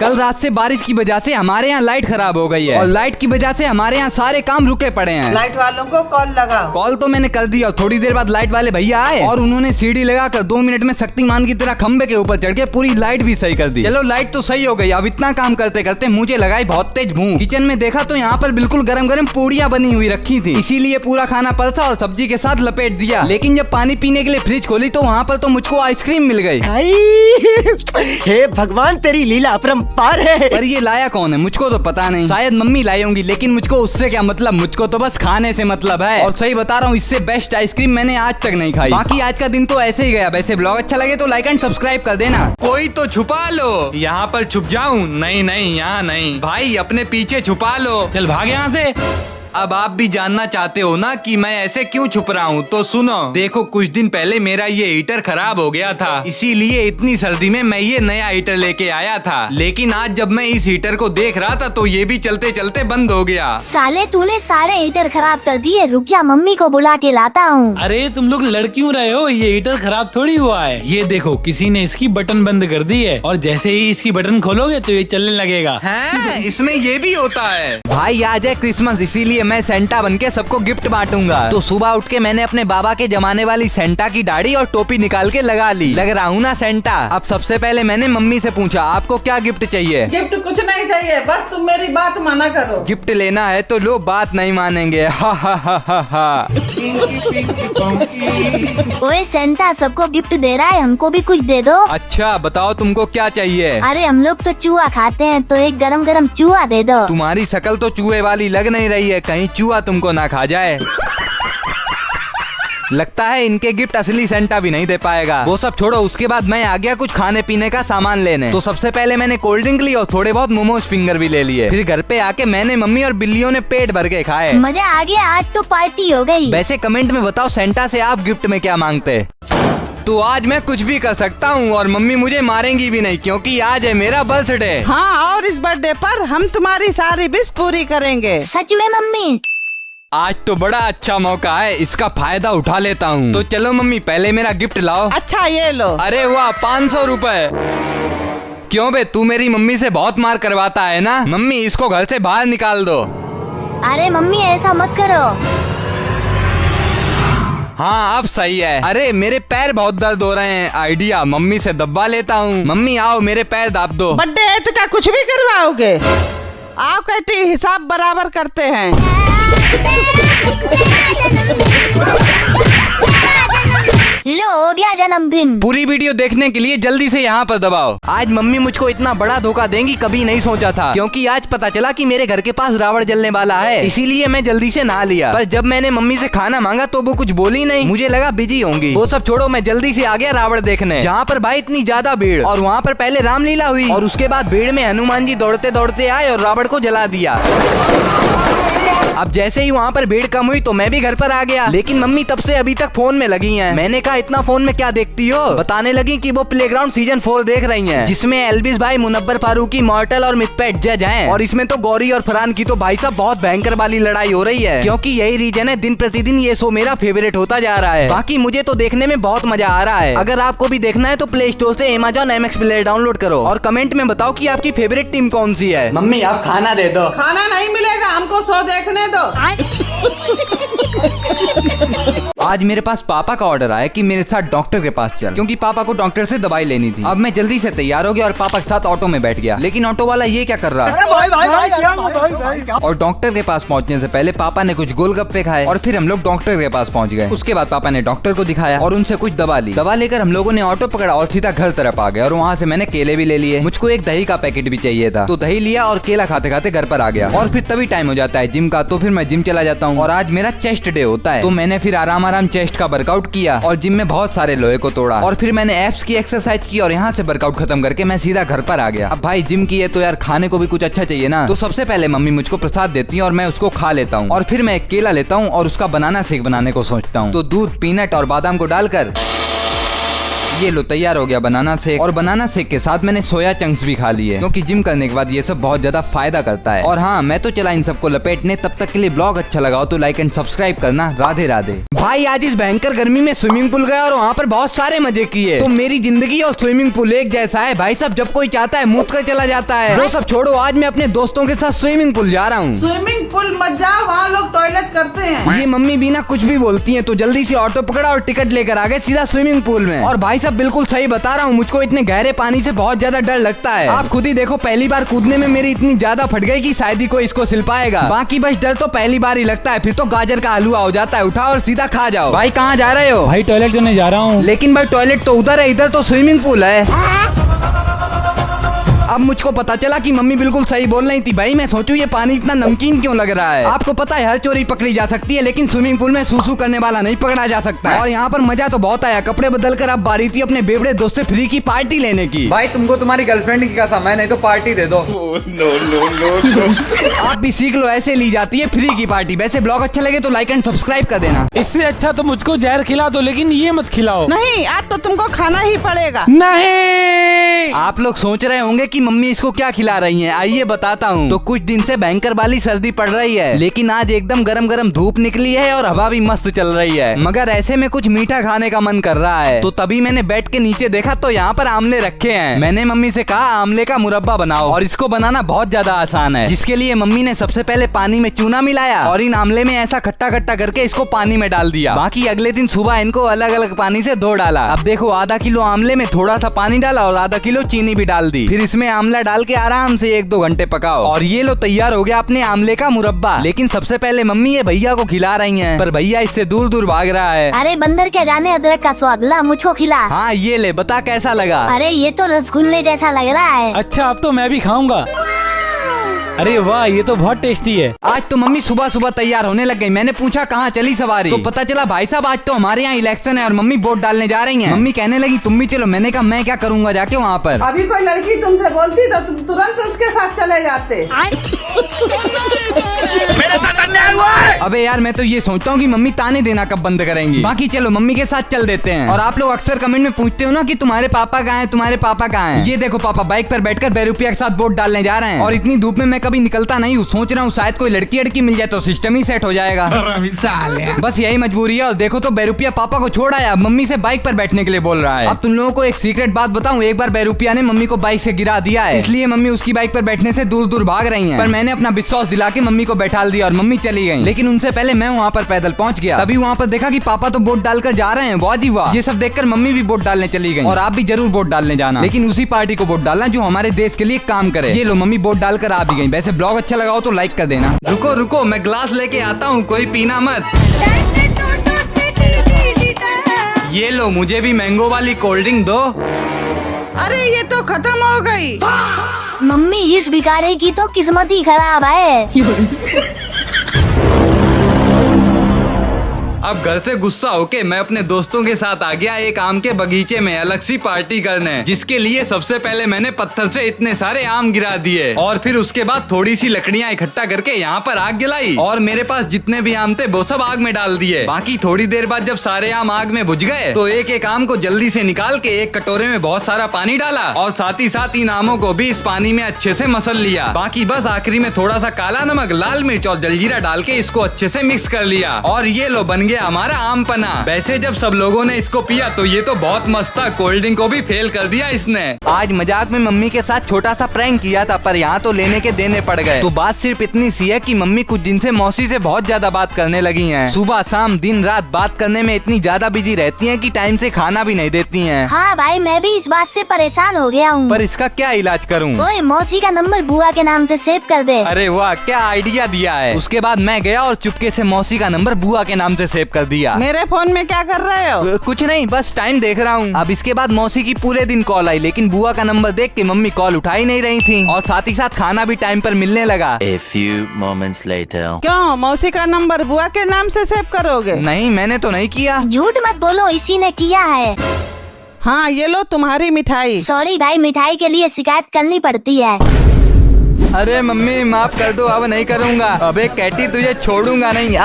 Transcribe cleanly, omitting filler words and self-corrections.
कल रात से बारिश की वजह से हमारे यहाँ लाइट खराब हो गई है और लाइट की वजह से हमारे यहाँ सारे काम रुके पड़े हैं। लाइट वालों को कॉल लगाओ। कॉल तो मैंने कर दिया। थोड़ी देर बाद लाइट वाले भैया आए और उन्होंने सीढ़ी लगाकर 2 मिनट में शक्तिमान की तरह खंबे के ऊपर चढ़ के पूरी लाइट भी सही कर दी। चलो लाइट तो सही हो गई। अब इतना काम करते करते मुझे लगाई बहुत तेज भूख। किचन में देखा तो यहाँ पर बिल्कुल गरम गरम पूड़ियाँ बनी हुई रखी थी, इसीलिए पूरा खाना पलसा और सब्जी के साथ लपेट दिया। लेकिन जब पानी पीने के लिए फ्रिज खोली तो वहाँ पर तो मुझको आइसक्रीम मिल गई। हे भगवान, तेरी लीला अपरंपार है। पर ये लाया कौन है मुझको तो पता नहीं, शायद मम्मी लाई होंगी, लेकिन मुझको उससे क्या मतलब, मुझको तो बस खाने से मतलब है। और सही बता रहा हूँ, इससे बेस्ट आइसक्रीम मैंने आज तक नहीं खाई। बाकी आज का दिन तो ऐसे ही गया। वैसे ब्लॉग अच्छा लगे तो लाइक एंड सब्सक्राइब कर देना। कोई तो छुपा लो। यहाँ पर छुप जाऊँ? नहीं नहीं, यहाँ नहीं भाई, अपने पीछे छुपा लो। चल भाग यहाँ से। अब आप भी जानना चाहते हो ना कि मैं ऐसे क्यों छुप रहा हूँ, तो सुनो। देखो, कुछ दिन पहले मेरा ये हीटर खराब हो गया था, इसीलिए इतनी सर्दी में मैं ये नया हीटर लेके आया था। लेकिन आज जब मैं इस हीटर को देख रहा था तो ये भी चलते चलते बंद हो गया। साले तूने सारे हीटर खराब कर दिए। रुक जा, मम्मी को बुला के लाता हूँ। अरे तुम लोग लड़ क्यों रहे हो? ये हीटर खराब थोड़ी हुआ है। ये देखो, किसी ने इसकी बटन बंद कर दी है और जैसे ही इसकी बटन खोलोगे तो ये चलने लगेगा। हैं? इसमें ये भी होता है? भाई आज है क्रिसमस, इसीलिए मैं सेंटा बनके सबको गिफ्ट बांटूंगा। तो सुबह उठ के मैंने अपने बाबा के जमाने वाली सेंटा की दाढ़ी और टोपी निकाल के लगा ली। लग रहा हूँ ना सेंटा। अब सबसे पहले मैंने मम्मी से पूछा, आपको क्या गिफ्ट चाहिए? गिफ्ट कुछ नहीं चाहिए, बस तुम मेरी बात माना करो। गिफ्ट लेना है तो लो, बात नहीं मानेंगे। हा हा हा हा हा। ओए सेंटा, सबको गिफ्ट दे रहा है, हमको भी कुछ दे दो। अच्छा बताओ तुमको क्या चाहिए? अरे हम लोग तो चूहा खाते हैं, तो एक गरम गरम चूहा दे दो। तुम्हारी शक्ल तो चूहे वाली लग नहीं रही है, कहीं चूहा तुमको ना खा जाए। लगता है इनके गिफ्ट असली सेंटा भी नहीं दे पाएगा। वो सब छोड़ो, उसके बाद मैं आ गया कुछ खाने पीने का सामान लेने। तो सबसे पहले मैंने कोल्ड ड्रिंक ली और थोड़े बहुत मोमोज फिंगर भी ले लिए। फिर घर पे आके मैंने मम्मी और बिल्लियों ने पेट भर के खाए। मजा आ गया, आज तो पार्टी हो गई। वैसे कमेंट में बताओ सेंटा से आप गिफ्ट में क्या मांगते? तो आज मैं कुछ भी कर सकता हूँ और मम्मी मुझे मारेंगी भी नहीं, क्योंकि आज है मेरा बर्थडे। हाँ, और इस बर्थडे पर हम तुम्हारी सारी विश पूरी करेंगे। सच में मम्मी? आज तो बड़ा अच्छा मौका है, इसका फायदा उठा लेता हूँ। तो चलो मम्मी, पहले मेरा गिफ्ट लाओ। अच्छा ये लो। अरे वाह, 500 रुपए। क्यों बे, तू मेरी मम्मी से बहुत मार करवाता है ना? मम्मी इसको घर से बाहर निकाल दो। अरे मम्मी ऐसा मत करो। हाँ अब सही है। अरे मेरे पैर बहुत दर्द हो रहे हैं, आइडिया, मम्मी से दबा लेता हूँ। मम्मी आओ, मेरे पैर दाब दो। बर्थडे है तो क्या कुछ भी करवाओगे? आओ कैटी, हिसाब बराबर करते हैं। लो हो गया जन्मदिन। पूरी वीडियो देखने के लिए जल्दी से यहाँ पर दबाओ। आज मम्मी मुझको इतना बड़ा धोखा देंगी कभी नहीं सोचा था, क्योंकि आज पता चला कि मेरे घर के पास रावण जलने वाला है, इसीलिए मैं जल्दी से नहा लिया। पर जब मैंने मम्मी से खाना मांगा तो वो कुछ बोली नहीं, मुझे लगा बिजी होंगी। वो सब छोड़ो, मैं जल्दी से आ गया रावण देखने, जहाँ पर भाई इतनी ज्यादा भीड़। और वहाँ पर पहले रामलीला हुई और उसके बाद भीड़ में हनुमान जी दौड़ते दौड़ते आए और रावण को जला दिया। अब जैसे ही वहाँ पर भीड़ कम हुई तो मैं भी घर पर आ गया, लेकिन मम्मी तब से अभी तक फोन में लगी हैं। मैंने कहा इतना फोन में क्या देखती हो? बताने लगी कि वो प्लेग्राउंड सीजन 4 देख रही हैं, जिसमें एल्विस भाई, मुनव्वर फारूकी, मॉर्टल और मिथपेट जज हैं। और इसमें तो गौरी और फरहान की तो भाई साहब बहुत भयंकर वाली लड़ाई हो रही है, क्योंकि यही रीजन है दिन प्रतिदिन ये शो मेरा फेवरेट होता जा रहा है। बाकी मुझे तो देखने में बहुत मजा आ रहा है। अगर आपको भी देखना है तो प्ले स्टोर से Amazon MX प्लेयर डाउनलोड करो और कमेंट में बताओ कि आपकी फेवरेट टीम कौन सी है। मम्मी आप खाना दे दो। खाना नहीं मिलेगा, हमको शो देखने दो। आज मेरे पास पापा का ऑर्डर आया कि मेरे साथ डॉक्टर के पास चल, क्योंकि पापा को डॉक्टर से दवाई लेनी थी। अब मैं जल्दी से तैयार हो गया और पापा के साथ ऑटो में बैठ गया, लेकिन ऑटो वाला ये क्या कर रहा है? और डॉक्टर के पास पहुंचने से पहले पापा ने कुछ गोलगप्पे खाए और फिर हम लोग डॉक्टर के पास पहुंच गए। उसके बाद पापा ने डॉक्टर को दिखाया और उनसे कुछ दवा ली। दवा लेकर हम लोगों ने ऑटो पकड़ा और सीधा घर तरफ आ गए और वहाँ से मैंने केले भी ले लिए। मुझको एक दही का पैकेट भी चाहिए था, तो दही लिया और केला खाते खाते घर पर आ गया। और फिर तभी टाइम हो जाता है जिम का, तो फिर मैं जिम चला जाता हूँ। और आज मेरा चेस्ट डे होता है, तो मैंने फिर आराम चेस्ट का वर्कआउट किया और जिम में बहुत सारे लोहे को तोड़ा। और फिर मैंने एब्स की एक्सरसाइज की और यहाँ से वर्कआउट खत्म करके मैं सीधा घर पर आ गया। अब भाई जिम की है तो यार खाने को भी कुछ अच्छा चाहिए ना, तो सबसे पहले मम्मी मुझको प्रसाद देती है और मैं उसको खा लेता हूँ। और फिर मैं एक केला लेता हूँ और उसका बनाना शेक बनाने को सोचता हूँ। तो दूध, पीनट और बादाम को डालकर ये लो तैयार हो गया बनाना शेक। और बनाना शेक के साथ मैंने सोया चंक्स भी खा लिए, क्योंकि जिम करने के बाद ये सब बहुत ज्यादा फायदा करता है। और हाँ, मैं तो चला इन सबको लपेटने। तब तक के लिए ब्लॉग अच्छा लगा हो तो लाइक एंड सब्सक्राइब करना। राधे राधे। भाई आज इस भयंकर गर्मी में स्विमिंग पूल गया और वहाँ पर बहुत सारे मजे किए। तो मेरी जिंदगी और स्विमिंग पूल एक जैसा है भाई साहब, जब कोई चाहता है मुझ कर चला जाता है। वो सब छोड़ो, आज मैं अपने दोस्तों के साथ स्विमिंग पूल जा रहा हूँ। स्विमिंग पूल मत जाओ, वहाँ लोग टॉयलेट करते हैं। ये मम्मी बिना कुछ भी बोलती हैं, तो जल्दी से ऑटो पकड़ा और टिकट लेकर आ गए सीधा स्विमिंग पूल में। और भाई साहब बिल्कुल सही बता रहा हूँ, मुझको इतने गहरे पानी से बहुत ज्यादा डर लगता है। आप खुद ही देखो, पहली बार कूदने में मेरी इतनी ज्यादा फट गई कि शायद ही कोई इसको सिल पाएगा। बाकी बस डर तो पहली बार ही लगता है, फिर तो गाजर का हलवा हो जाता है। उठाओ और सीधा खा जाओ। भाई कहाँ जा रहे हो? भाई टॉयलेट करने जा रहा हूँ। लेकिन भाई टॉयलेट तो उधर है, इधर तो स्विमिंग पूल है। अब मुझको पता चला कि मम्मी बिल्कुल सही बोल रही थी। भाई मैं सोचूं ये पानी इतना नमकीन क्यों लग रहा है। आपको पता है हर चोरी पकड़ी जा सकती है, लेकिन स्विमिंग पूल में सूसू करने वाला नहीं पकड़ा जा सकता। और यहाँ पर मजा तो बहुत आया। कपड़े बदलकर अब बारी थी अपने बेवड़े दोस्त से फ्री की पार्टी लेने की। भाई तुमको तुम्हारी गर्लफ्रेंड की कसम है, नहीं तो पार्टी दे दो। आप भी सीख लो, ऐसे ली जाती है फ्री की पार्टी। वैसे ब्लॉग अच्छा लगे तो लाइक एंड सब्सक्राइब कर देना। इससे अच्छा तो मुझको जहर खिला दो, लेकिन ये मत खिलाओ। नहीं, आज तो तुमको खाना ही पड़ेगा। नहीं। आप लोग सोच रहे होंगे कि मम्मी इसको क्या खिला रही हैं। आइए बताता हूँ। तो कुछ दिन से भयंकर वाली सर्दी पड़ रही है, लेकिन आज एकदम गरम गरम धूप निकली है और हवा भी मस्त चल रही है। मगर ऐसे में कुछ मीठा खाने का मन कर रहा है। तो तभी मैंने बेड के नीचे देखा तो यहाँ पर आमले रखे हैं। मैंने मम्मी से कहा आमले का मुरब्बा बनाओ, और इसको बनाना बहुत ज्यादा आसान है। जिसके लिए मम्मी ने सबसे पहले पानी में चूना मिलाया और इन आमले में ऐसा खट्टा खट्टा करके इसको पानी में डाल दिया। बाकी अगले दिन सुबह इनको अलग अलग पानी से धो डाला। अब देखो, आधा किलो आमले में थोड़ा सा पानी डाला और आधा किलो चीनी भी डाल दी। फिर इसमें आमला डाल के आराम से 1-2 घंटे पकाओ। और ये लो तैयार हो गया अपने आमले का मुरब्बा। लेकिन सबसे पहले मम्मी ये भैया को खिला रही हैं, पर भैया इससे दूर दूर भाग रहा है। अरे बंदर क्या जाने अदरक का स्वाद, ला मुझको खिला। हाँ ये ले, बता कैसा लगा। अरे ये तो रसगुल्ले जैसा लग रहा है। अच्छा अब तो मैं भी खाऊंगा। अरे वाह, ये तो बहुत टेस्टी है। आज तो मम्मी सुबह सुबह तैयार होने लग गई। मैंने पूछा कहाँ चली सवारी, तो पता चला भाई साहब आज तो हमारे यहाँ इलेक्शन है और मम्मी वोट डालने जा रही हैं। मम्मी कहने लगी तुम भी चलो। मैंने कहा मैं क्या करूँगा जाके वहाँ पर। अभी कोई लड़की तुमसे बोलती तो तुम तुरंत उसके साथ चले जाते। अबे यार, मैं तो ये सोचता हूँ कि मम्मी ताने देना कब बंद करेंगी। बाकी चलो मम्मी के साथ चल देते हैं। और आप लोग अक्सर कमेंट में पूछते हो ना कि तुम्हारे पापा कहाँ हैं, तुम्हारे पापा कहाँ हैं। ये देखो पापा बाइक पर बैठकर बेरुपिया के साथ वोट डालने जा रहे हैं। और इतनी धूप में मैं कभी निकलता नहीं हूँ। सोच रहा हूँ शायद कोई लड़की अड़की मिल जाए तो सिस्टम ही सेट हो जाएगा। बस यही मजबूरी है। और देखो तो बेरुपिया पापा को छोड़ आया, मम्मी से बाइक पर बैठने के लिए बोल रहा है। अब तुम लोगों को एक सीक्रेट बात बताऊं, एक बार बेरुपिया ने मम्मी को बाइक से गिरा दिया है, इसलिए मम्मी उसकी बाइक पर बैठने से दूर दूर भाग रही हैं। पर मैंने अपना विश्वास दिला के मम्मी को बैठाल दिया और मम्मी चली गई। लेकिन उनसे पहले मैं वहाँ पर पैदल पहुँच गया। तभी वहाँ पर देखा कि पापा तो वोट डालकर जा रहे हैं। वाह जी वाह। ये सब देखकर मम्मी भी वोट डालने चली गई। और आप भी जरूर वोट डालने जाना, लेकिन उसी पार्टी को वोट डालना जो हमारे देश के लिए काम करे। ये लो मम्मी वोट डालकर आ भी गई। वैसे ब्लॉग अच्छा लगा हो तो लाइक कर देना। रुको रुको, मैं ग्लास लेके आता हूँ, कोई पीना मत। ये लो, मुझे भी मैंगो वाली कोल्ड ड्रिंक दो। अरे ये तो खत्म हो गई। मम्मी इस भिखारी की तो किस्मत ही खराब है। अब घर से गुस्सा होके मैं अपने दोस्तों के साथ आ गया एक आम के बगीचे में अलग सी पार्टी करने। जिसके लिए सबसे पहले मैंने पत्थर से इतने सारे आम गिरा दिए और फिर उसके बाद थोड़ी सी लकड़ियां इकट्ठा करके यहाँ पर आग जलाई और मेरे पास जितने भी आम थे वो सब आग में डाल दिए। बाकी थोड़ी देर बाद जब सारे आम आग में बुझ गए तो एक एक आम को जल्दी से निकाल के एक कटोरे में बहुत सारा पानी डाला और साथ ही साथ इन आमों को भी इस पानी में अच्छे से मसल लिया। बाकी बस आखिरी में थोड़ा सा काला नमक, लाल मिर्च और जलजीरा डाल के इसको अच्छे से मिक्स कर लिया और ये लो बन गया हमारा आम पना। वैसे जब सब लोगों ने इसको पिया तो ये तो बहुत मस्त था, कोल्ड ड्रिंक को भी फेल कर दिया इसने। आज मजाक में मम्मी के साथ छोटा सा प्रैंक किया था, पर यहाँ तो लेने के देने पड़ गए। तो बात सिर्फ इतनी सी है कि मम्मी कुछ दिन से मौसी से बहुत ज्यादा बात करने लगी हैं। सुबह शाम दिन रात बात करने में इतनी ज्यादा बिजी रहती हैं कि टाइम से खाना भी नहीं देती हैं। हाँ भाई, मैं भी इस बात से परेशान हो गया हूँ। पर इसका क्या इलाज करूँ? ओए मौसी का नंबर बुआ के नाम से सेव कर दे। अरे वाह, क्या आइडिया दिया है। उसके बाद मैं गया और चुपके से मौसी का नंबर बुआ के नाम से सेव कर दिया। मेरे फोन में क्या कर रहे हो? कुछ नहीं, बस टाइम देख रहा हूँ। अब इसके बाद मौसी की पूरे दिन कॉल आई, लेकिन बुआ का नंबर देख के मम्मी कॉल उठा ही नहीं रही थी और साथ ही साथ खाना भी टाइम पर मिलने लगा। A few moments later. क्यों मौसी का नंबर बुआ के नाम से सेव करोगे? नहीं, मैंने तो नहीं किया। झूठ मत बोलो, इसी ने किया है। हाँ ये लो तुम्हारी मिठाई। सॉरी भाई, मिठाई के लिए शिकायत करनी पड़ती है। अरे मम्मी माफ कर दो, अब नहीं करूँगा। अबे कैटी तुझे छोड़ूंगा नहीं।